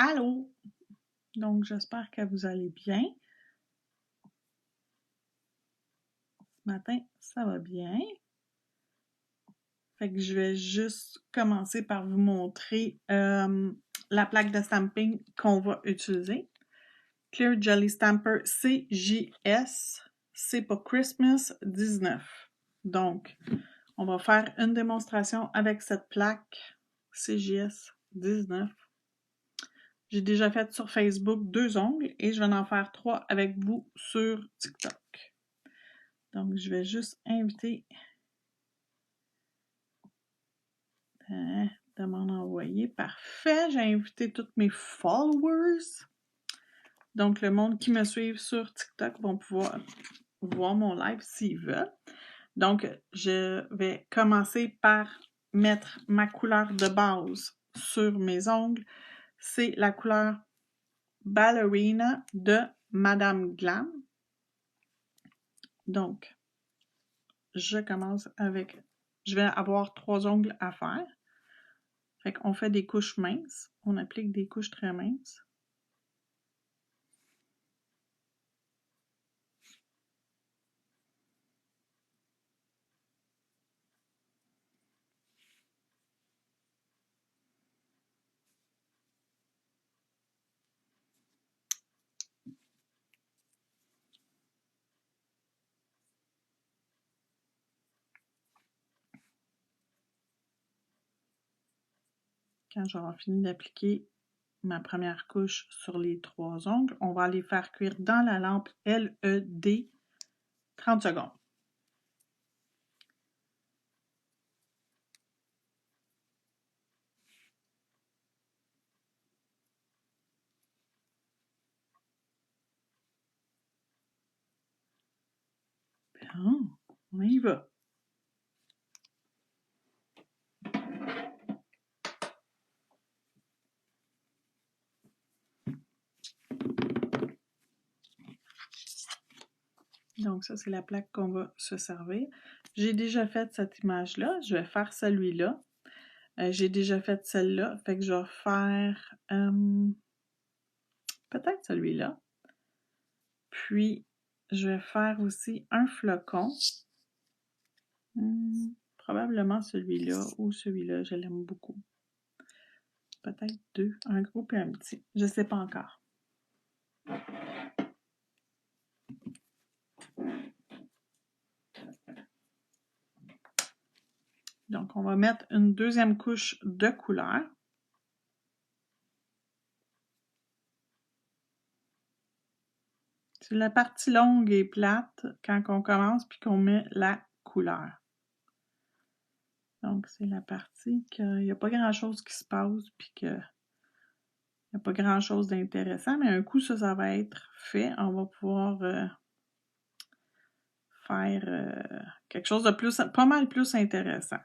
Allô! Donc, j'espère que vous allez bien. Ce matin, ça va bien. Fait que je vais juste commencer par vous montrer la plaque de stamping qu'on va utiliser. Clear Jelly Stamper CJS. C'est pour Christmas 19. Donc, on va faire une démonstration avec cette plaque CJS 19. J'ai déjà fait sur Facebook 2 ongles et je vais en faire 3 avec vous sur TikTok. Donc, je vais juste inviter de m'en envoyer. Parfait, j'ai invité tous mes followers. Donc, le monde qui me suit sur TikTok vont pouvoir voir mon live s'ils veulent. Donc, je vais commencer par mettre ma couleur de base sur mes ongles. C'est la couleur Ballerina de Madame Glam. Donc, je commence avec... Je vais avoir 3 ongles à faire. Fait qu'on fait des couches minces. On applique des couches très minces. Quand j'aurai fini d'appliquer ma première couche sur les 3 ongles, on va les faire cuire dans la lampe LED 30 secondes. Bon, on y va. Donc ça, c'est la plaque qu'on va se servir. J'ai déjà fait cette image-là. Je vais faire celui-là. J'ai déjà fait celle-là. Fait que je vais faire peut-être celui-là. Puis, je vais faire aussi un flocon. Probablement celui-là ou celui-là. Je l'aime beaucoup. Peut-être 2. Un gros et un petit. Je ne sais pas encore. Donc, on va mettre une deuxième couche de couleur. C'est la partie longue et plate quand on commence puis qu'on met la couleur. Donc, c'est la partie qu'il n'y a pas grand-chose qui se passe puis qu'il n'y a pas grand-chose d'intéressant. Mais un coup, ça va être fait. On va pouvoir faire quelque chose de plus, pas mal plus intéressant.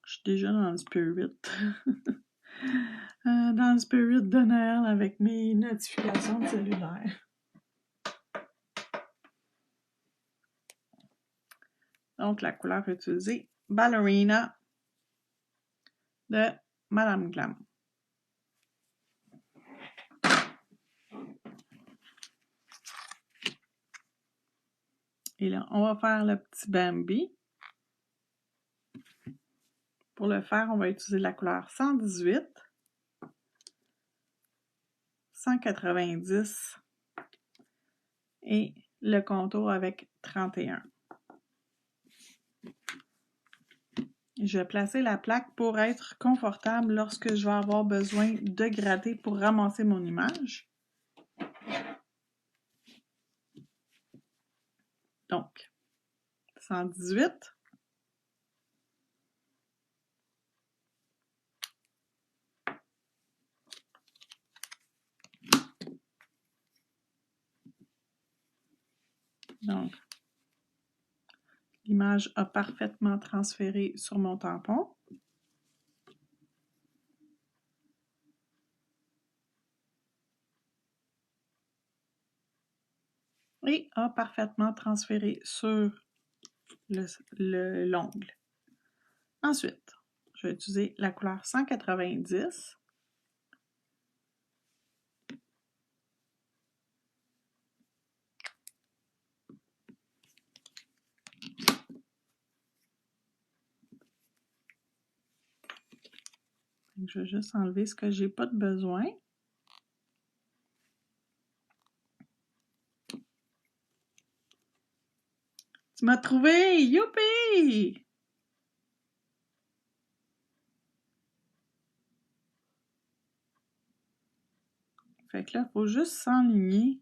Je suis déjà dans le spirit. Dans le spirit de Noël avec mes notifications de cellulaire. Donc, la couleur utilisée, Ballerina de Madame Glam. Et là, on va faire le petit Bambi. Pour le faire, on va utiliser la couleur 118, 190 et le contour avec 31. Je vais placer la plaque pour être confortable lorsque je vais avoir besoin de gratter pour ramasser mon image. Donc, 118. Donc, l'image a parfaitement transféré sur mon tampon. et a parfaitement transféré sur l'ongle. Ensuite, je vais utiliser la couleur 190. Je vais juste enlever ce que j'ai pas de besoin. Tu m'as trouvé! Youpi! Fait que là, il faut juste s'enligner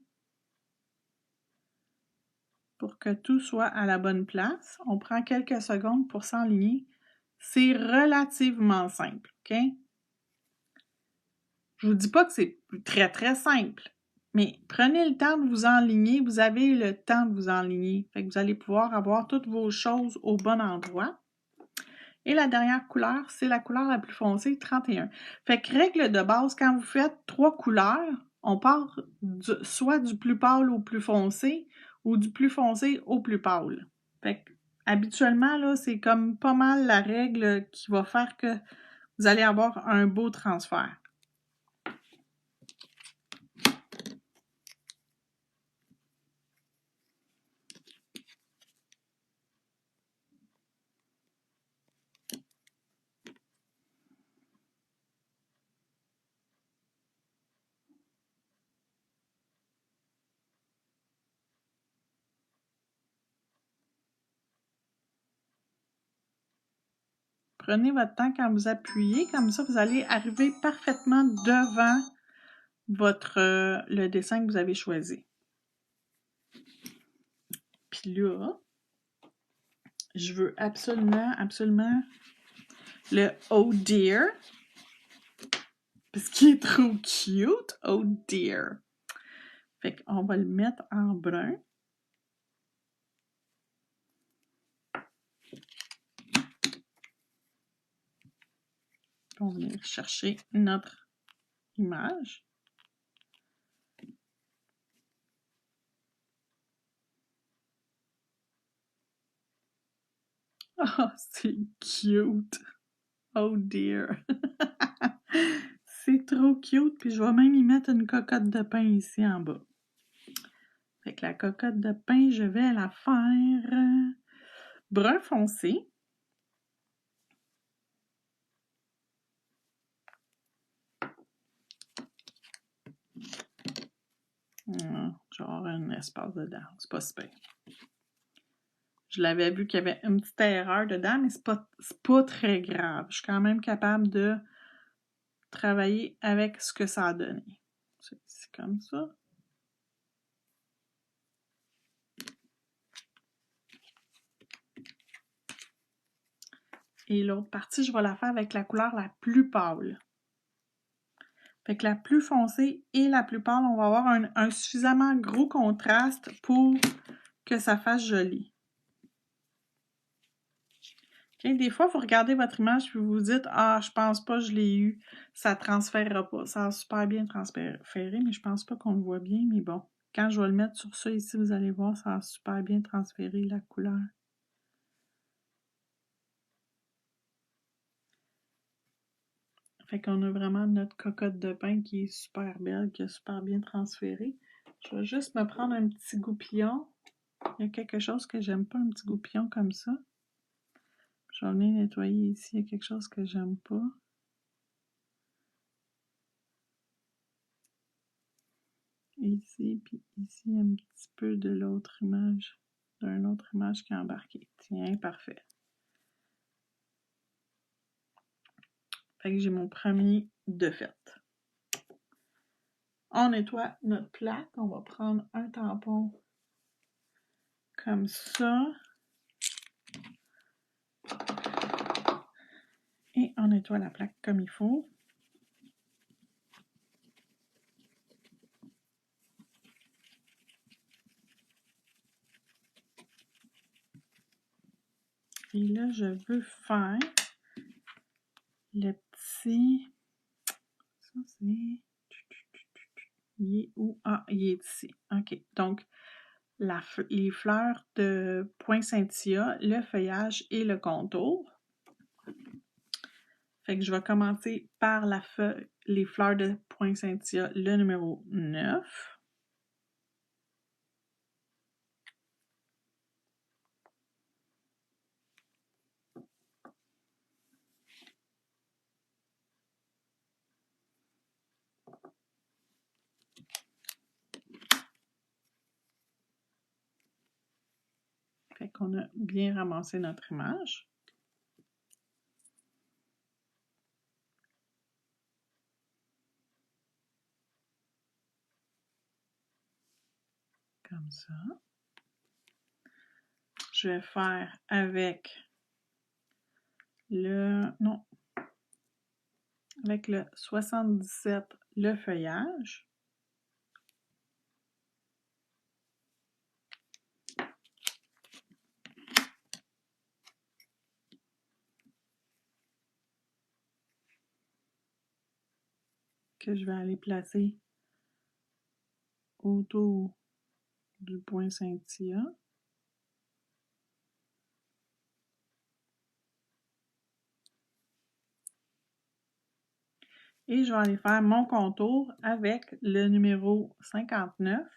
pour que tout soit à la bonne place. On prend quelques secondes pour s'enligner. C'est relativement simple, OK? Je vous dis pas que c'est très, très simple, mais prenez le temps de vous enligner. Vous avez le temps de vous enligner. Fait que vous allez pouvoir avoir toutes vos choses au bon endroit. Et la dernière couleur, c'est la couleur la plus foncée, 31. Fait que règle de base, quand vous faites 3 couleurs, on part soit du plus pâle au plus foncé ou du plus foncé au plus pâle. Fait que habituellement, là, c'est comme pas mal la règle qui va faire que vous allez avoir un beau transfert. Prenez votre temps quand vous appuyez, comme ça vous allez arriver parfaitement devant le dessin que vous avez choisi. Puis là, je veux absolument le Oh dear, parce qu'il est trop cute. Oh dear. Fait qu'on va le mettre en brun. On va venir chercher notre image. Oh, c'est cute. Oh dear. C'est trop cute. Puis je vais même y mettre une cocotte de pain ici en bas. Fait que la cocotte de pain, je vais la faire brun foncé. Genre un espace dedans. C'est pas super. Je l'avais vu qu'il y avait une petite erreur dedans, mais c'est pas très grave. Je suis quand même capable de travailler avec ce que ça a donné. C'est comme ça. Et l'autre partie, je vais la faire avec la couleur la plus pâle. Fait que la plus foncée et la plus pâle, on va avoir un suffisamment gros contraste pour que ça fasse joli. Okay? Des fois, vous regardez votre image et vous vous dites « Ah, je pense pas que je l'ai eu. Ça ne transférera pas. Ça a super bien transféré, mais je pense pas qu'on le voit bien. Mais bon, quand je vais le mettre sur ça ici, vous allez voir, ça a super bien transféré la couleur. » Fait qu'on a vraiment notre cocotte de pain qui est super belle, qui a super bien transféré. Je vais juste me prendre un petit goupillon. Il y a quelque chose que j'aime pas, un petit goupillon comme ça. Je vais venir nettoyer ici, il y a quelque chose que j'aime pas. Ici, puis ici, un petit peu de l'autre image, d'une autre image qui est embarquée. Tiens, parfait. Fait que j'ai mon premier de fait. On nettoie notre plaque. On va prendre un tampon comme ça. Et on nettoie la plaque comme il faut. Et là, je veux faire le petit... Ça, c'est... Il est où? Ah, il est ici. OK. Donc, les fleurs de poinsettia, le feuillage et le contour. Fait que je vais commencer par les fleurs de poinsettia, le numéro 9. Fait qu'on a bien ramassé notre image. Comme ça. Je vais faire avec avec le 77, le feuillage. Que je vais aller placer autour du poinsettia. Et je vais aller faire mon contour avec le numéro 59.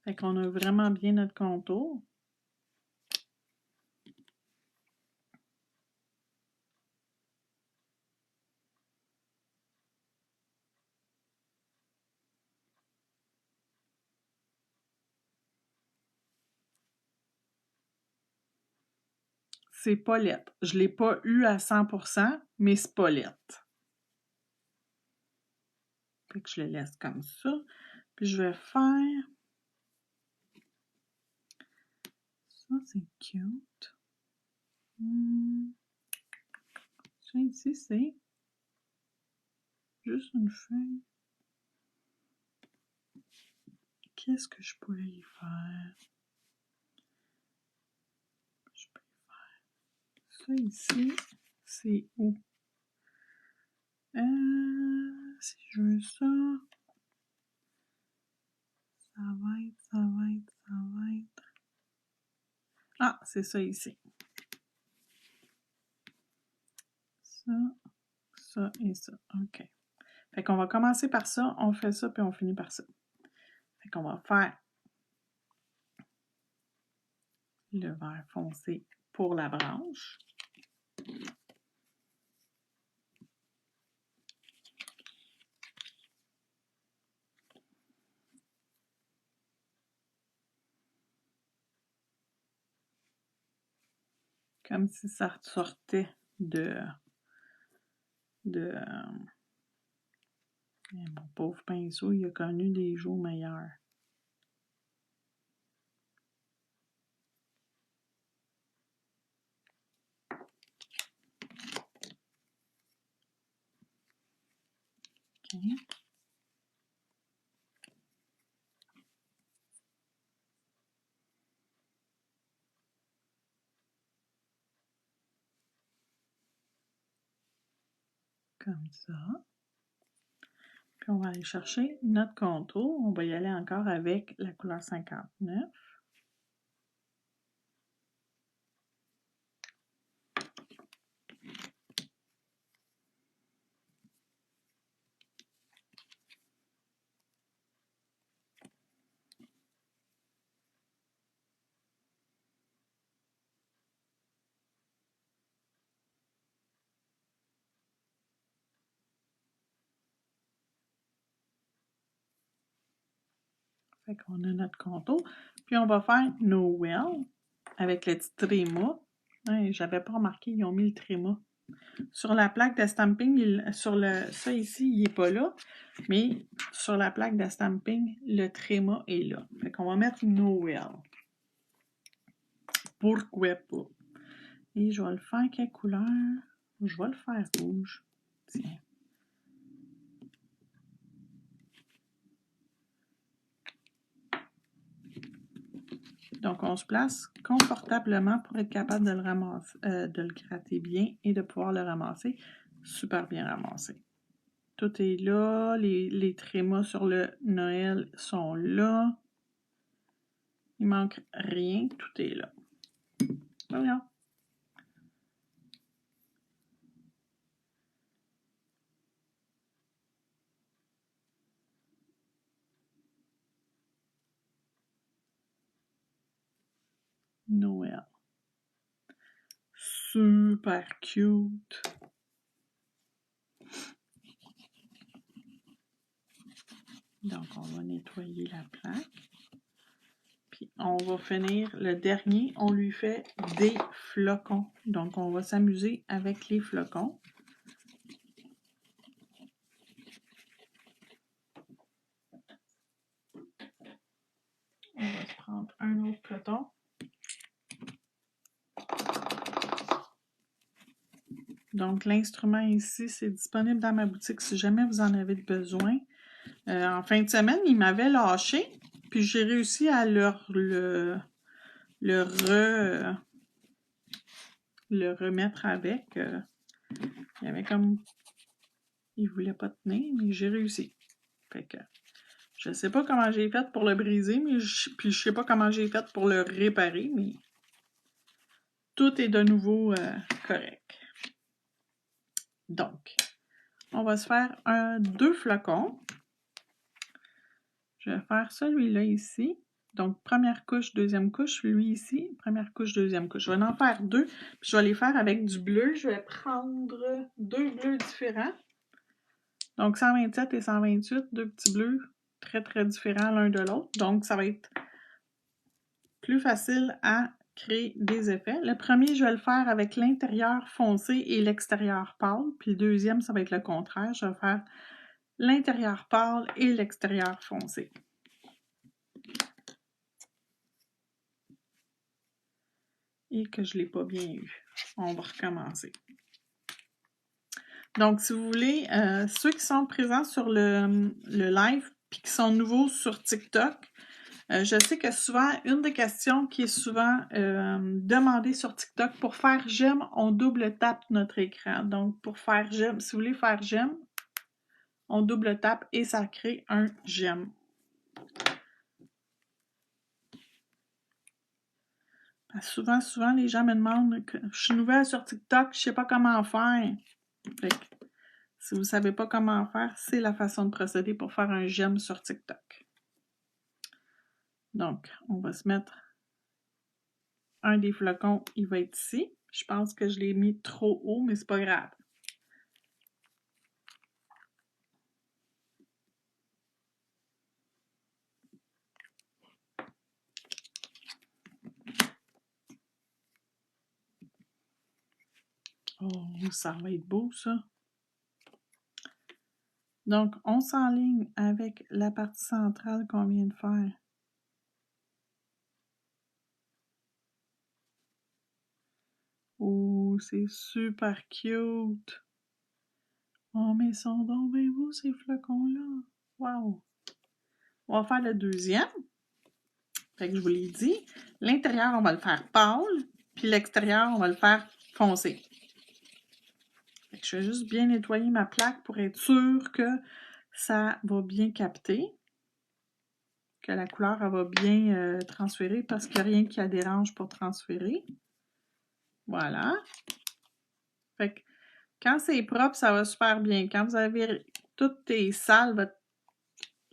Fait qu'on a vraiment bien notre contour. C'est pas lettre. Je l'ai pas eu à 100%, mais c'est pas lettre. Fait que je le laisse comme ça. Puis je vais faire... Ça, c'est cute. Ça ici, c'est juste une feuille. Qu'est-ce que je pourrais y faire? Je peux y faire... Ça ici, c'est où? Si je veux ça... Ça va être... Ah, c'est ça ici. Ça et ça. OK. Fait qu'on va commencer par ça, on fait ça, puis on finit par ça. Fait qu'on va faire le vert foncé pour la branche. Comme si ça sortait mon pauvre pinceau, il a connu des jours meilleurs. OK. Comme ça. Puis on va aller chercher notre contour. On va y aller encore avec la couleur 59. Fait qu'on a notre contour. Puis on va faire Noël avec le petit tréma. Ouais, j'avais pas remarqué, ils ont mis le tréma. Sur la plaque de stamping, ça ici, il n'est pas là. Mais sur la plaque de stamping, le tréma est là. Fait qu'on va mettre Noël. Pourquoi pas? Et je vais le faire quelle couleur? Je vais le faire rouge. Tiens. Donc, on se place confortablement pour être capable de le ramasser, de le gratter bien et de pouvoir le ramasser. Super bien ramassé. Tout est là. Les trémas sur le Noël sont là. Il manque rien. Tout est là. Voilà. Noël. Super cute. Donc, on va nettoyer la plaque. Puis, on va finir le dernier. On lui fait des flocons. Donc, on va s'amuser avec les flocons. On va se prendre un autre coton. Donc, l'instrument ici, c'est disponible dans ma boutique si jamais vous en avez besoin. En fin de semaine, il m'avait lâché, puis j'ai réussi à le remettre avec. Il y avait comme... Il voulait pas tenir, mais j'ai réussi. Fait que... Je sais pas comment j'ai fait pour le briser, puis je sais pas comment j'ai fait pour le réparer, mais... Tout est de nouveau correct. Donc, on va se faire 2 flocons. Je vais faire celui-là ici. Donc, première couche, deuxième couche. Lui ici, première couche, deuxième couche. Je vais en faire 2. Puis je vais les faire avec du bleu. Je vais prendre 2 bleus différents. Donc, 127 et 128, 2 petits bleus très, très différents l'un de l'autre. Donc, ça va être plus facile à créer des effets. Le premier, je vais le faire avec l'intérieur foncé et l'extérieur pâle. Puis le deuxième, ça va être le contraire. Je vais faire l'intérieur pâle et l'extérieur foncé. Et que je ne l'ai pas bien eu. On va recommencer. Donc, si vous voulez, ceux qui sont présents sur le live puis qui sont nouveaux sur TikTok, je sais que souvent, une des questions qui est souvent demandée sur TikTok, pour faire j'aime, on double tape notre écran. Donc, pour faire j'aime, si vous voulez faire j'aime, on double tape et ça crée un j'aime. Souvent, les gens me demandent que je suis nouvelle sur TikTok, je ne sais pas comment faire. Fait que, si vous ne savez pas comment faire, c'est la façon de procéder pour faire un j'aime sur TikTok. Donc, on va se mettre un des flocons, il va être ici. Je pense que je l'ai mis trop haut, mais c'est pas grave. Oh, ça va être beau, ça. Donc, on s'enligne avec la partie centrale qu'on vient de faire. Oh, c'est super cute! Oh, mais ils sont donc bien beaux, ces flocons-là! Wow! On va faire le deuxième. Fait que je vous l'ai dit. L'intérieur, on va le faire pâle, puis l'extérieur, on va le faire foncé. Fait que je vais juste bien nettoyer ma plaque pour être sûre que ça va bien capter, que la couleur elle va bien transférer parce qu'il n'y a rien qui la dérange pour transférer. Voilà. Fait que quand c'est propre, ça va super bien. Quand vous avez toutes tes sales,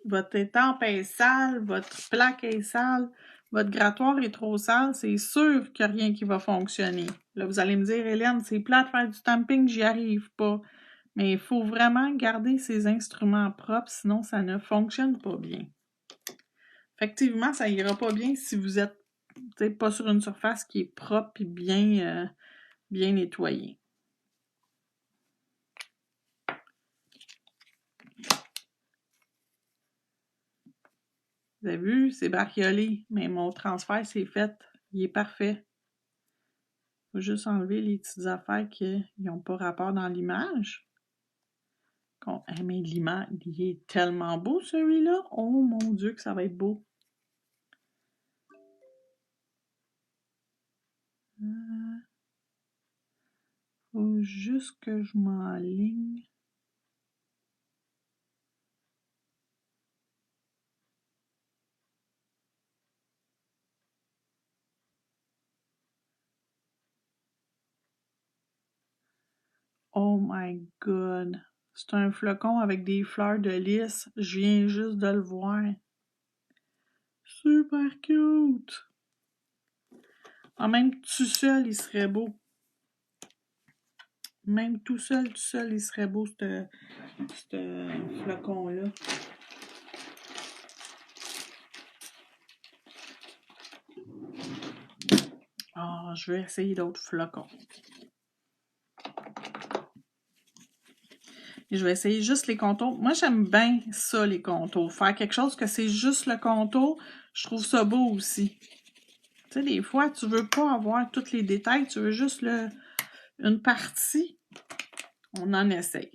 votre étampe est sale, votre plaque est sale, votre grattoir est trop sale, c'est sûr qu'il n'y a rien qui va fonctionner. Là, vous allez me dire, Hélène, c'est plat de faire du stamping, j'y arrive pas. Mais il faut vraiment garder ces instruments propres, sinon ça ne fonctionne pas bien. Effectivement, ça ira pas bien si vous êtes pas sur une surface qui est propre et bien nettoyée. Vous avez vu, c'est bariolé, mais mon transfert, c'est fait. Il est parfait. Il faut juste enlever les petites affaires qui n'ont pas rapport dans l'image. Mais l'image, il est tellement beau celui-là. Oh mon Dieu que ça va être beau. Faut juste que je m'enligne. Oh my god! C'est un flocon avec des fleurs de lys. Je viens juste de le voir. Super cute! Ah, même tout seul, il serait beau. Même tout seul, il serait beau, ce flocon-là. Ah, je vais essayer d'autres flocons. Et je vais essayer juste les contours. Moi, j'aime bien ça, les contours. Faire quelque chose que c'est juste le contour, je trouve ça beau aussi. Tu sais, des fois, tu veux pas avoir tous les détails, tu veux juste une partie. On en essaye.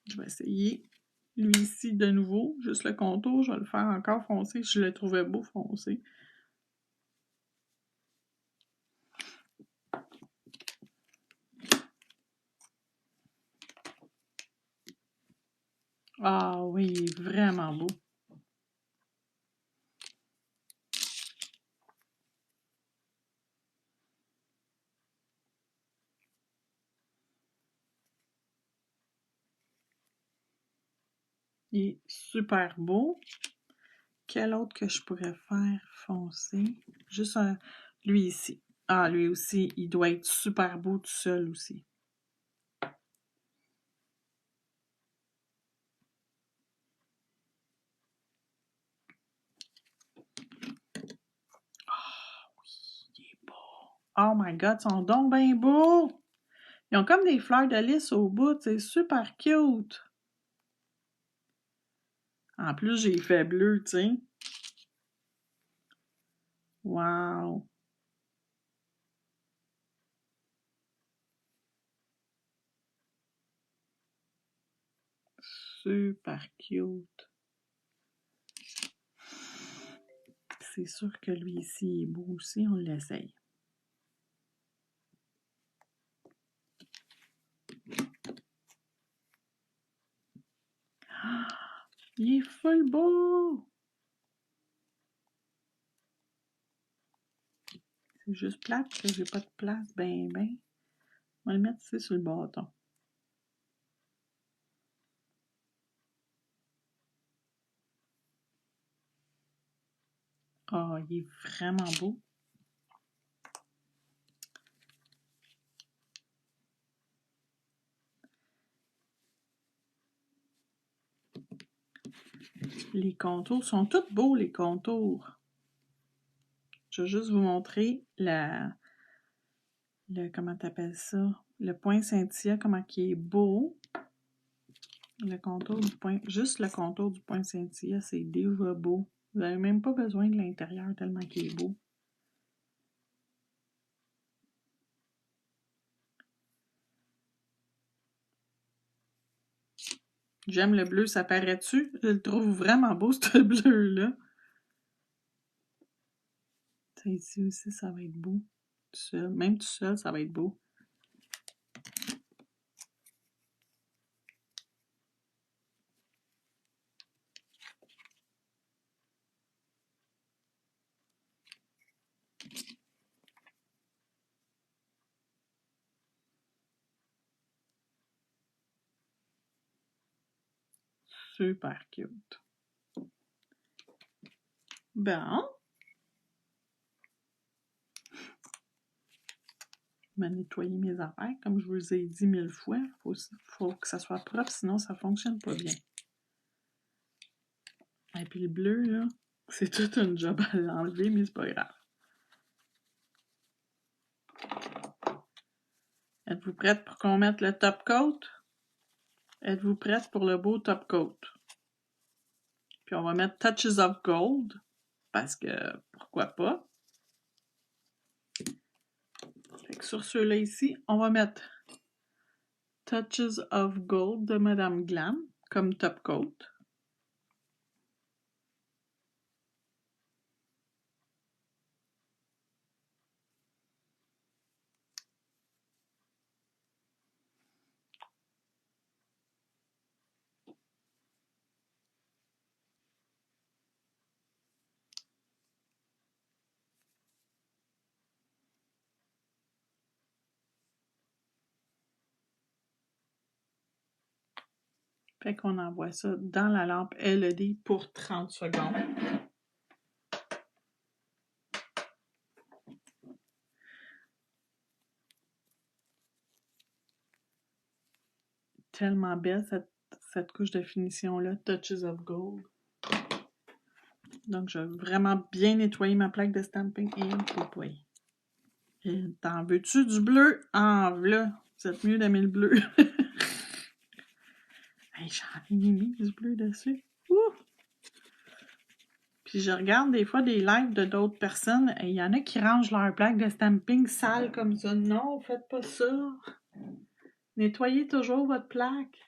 Je vais essayer lui ici de nouveau, juste le contour. Je vais le faire encore foncé. Je le trouvais beau foncé. Ah oui, il est vraiment beau. Il est super beau. Quel autre que je pourrais faire foncer? Juste lui ici. Ah, lui aussi, il doit être super beau tout seul aussi. Ah oui, il est beau. Oh my god, ils sont donc bien beaux! Ils ont comme des fleurs de lys au bout, c'est super cute! En plus, j'ai fait bleu, tu sais. Wow! Super cute! C'est sûr que lui ici est beau aussi, on l'essaye. Ah, il est full beau! C'est juste plate que j'ai pas de place, ben. On va le mettre ici sur le bâton. Ah, il est vraiment beau. Les contours sont tous beaux, les contours. Je vais juste vous montrer comment t'appelles ça? Le poinsettia, comment il est beau. Le contour du juste le contour du poinsettia, c'est déjà beau. Vous n'avez même pas besoin de l'intérieur tellement qu'il est beau. J'aime le bleu, ça paraît-tu? Je le trouve vraiment beau, ce bleu-là. Ici aussi, ça va être beau. Tout seul. Même tout seul, ça va être beau. Super cute. Bon. Je vais nettoyer mes affaires. Comme je vous ai dit 1000 fois, faut que ça soit propre, sinon ça fonctionne pas bien. Et puis le bleu, là, c'est tout un job à l'enlever, mais c'est pas grave. Êtes-vous prête pour qu'on mette le top coat? Êtes-vous prête pour le beau top coat? Puis on va mettre Touches of Gold, parce que pourquoi pas. Fait que sur ceux-là ici, on va mettre Touches of Gold de Madame Glam comme top coat. Fait qu'on envoie ça dans la lampe LED pour 30 secondes. Tellement belle cette couche de finition-là, Touches of Gold. Donc, je vais vraiment bien nettoyer ma plaque de stamping et nettoyer. T'en veux-tu du bleu? Ah, là, vous êtes mieux d'aimer le bleu. Hey, j'en ai mis du bleu dessus. Ouh! Puis je regarde des fois des lives de d'autres personnes et il y en a qui rangent leur plaque de stamping sale comme ça. Non, faites pas ça. Nettoyez toujours votre plaque.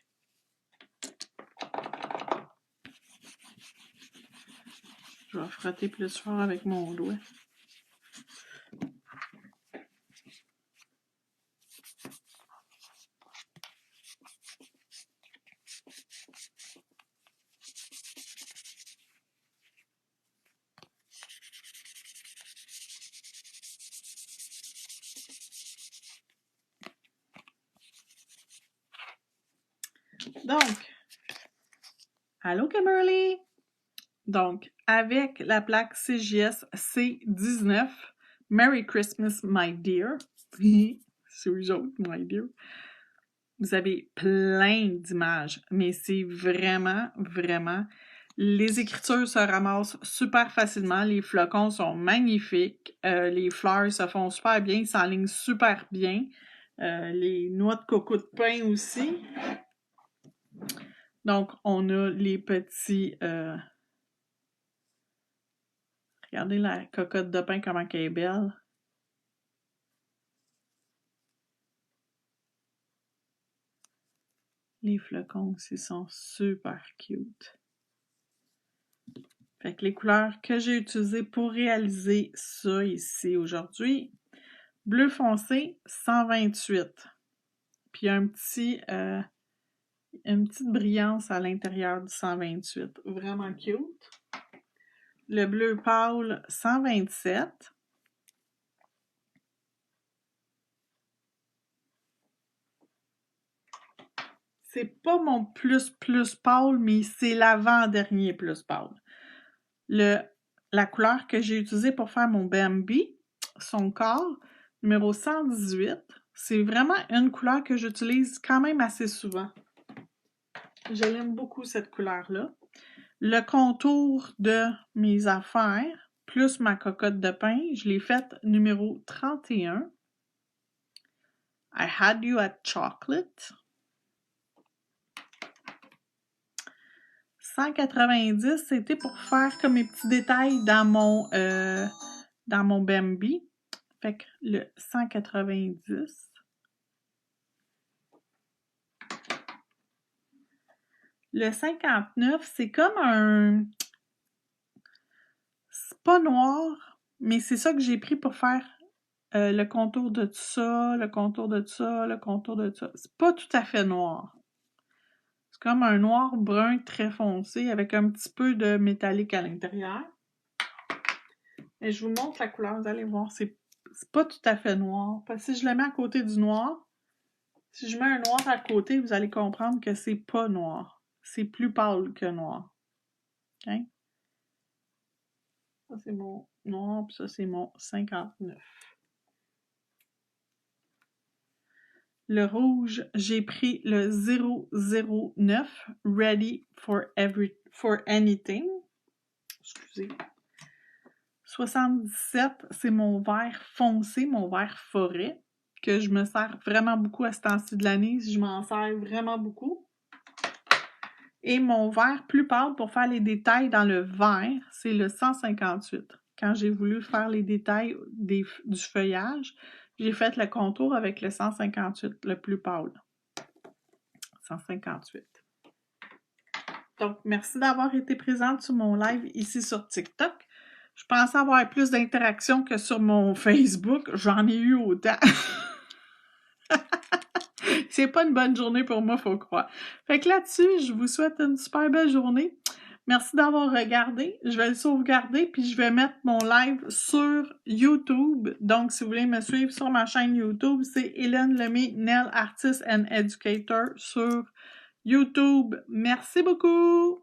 Je vais frotter plus fort avec mon doigt. Donc, allô Kimberly? Donc, avec la plaque CJS C19, Merry Christmas, my dear. C'est eux autres, my dear. Vous avez plein d'images, mais c'est vraiment, vraiment... Les écritures se ramassent super facilement, les flocons sont magnifiques, les fleurs se font super bien, ils s'enlignent super bien, les noix de coco de pain aussi. Donc, on a les petits... Regardez la cocotte de pain, comment elle est belle. Les flocons aussi sont super cute. Fait que les couleurs que j'ai utilisées pour réaliser ça ici aujourd'hui, bleu foncé, 128. Puis une petite brillance à l'intérieur du 128. Vraiment cute. Le bleu pâle, 127. C'est pas mon plus pâle, mais c'est l'avant-dernier plus pâle. La couleur que j'ai utilisée pour faire mon Bambi, son corps, numéro 118, c'est vraiment une couleur que j'utilise quand même assez souvent. Je l'aime beaucoup, cette couleur-là. Le contour de mes affaires, plus ma cocotte de pain, je l'ai faite numéro 31. I had you at chocolate. 190, c'était pour faire comme mes petits détails dans mon Bambi. Fait que le 190. Le 59, c'est comme un... C'est pas noir, mais c'est ça que j'ai pris pour faire le contour de ça, le contour de ça, le contour de ça. C'est pas tout à fait noir. C'est comme un noir brun très foncé avec un petit peu de métallique à l'intérieur. Et je vous montre la couleur, vous allez voir, c'est pas tout à fait noir. Parce que si je le mets à côté du noir, si je mets un noir à côté, vous allez comprendre que c'est pas noir. C'est plus pâle que noir. OK? Ça, c'est mon noir, puis ça, c'est mon 59. Le rouge, j'ai pris le 009, Ready for Anything. Excusez. 77, c'est mon vert foncé, mon vert forêt, que je me sers vraiment beaucoup à ce temps-ci de l'année. Je m'en sers vraiment beaucoup. Et mon vert plus pâle pour faire les détails dans le vert, c'est le 158. Quand j'ai voulu faire les détails du feuillage, j'ai fait le contour avec le 158, le plus pâle. 158. Donc, merci d'avoir été présente sur mon live ici sur TikTok. Je pensais avoir plus d'interactions que sur mon Facebook. J'en ai eu autant. C'est pas une bonne journée pour moi, faut croire. Fait que là-dessus, je vous souhaite une super belle journée. Merci d'avoir regardé. Je vais le sauvegarder puis je vais mettre mon live sur YouTube. Donc, si vous voulez me suivre sur ma chaîne YouTube, c'est Hélène Lemay, Nail Artist and Educator sur YouTube. Merci beaucoup!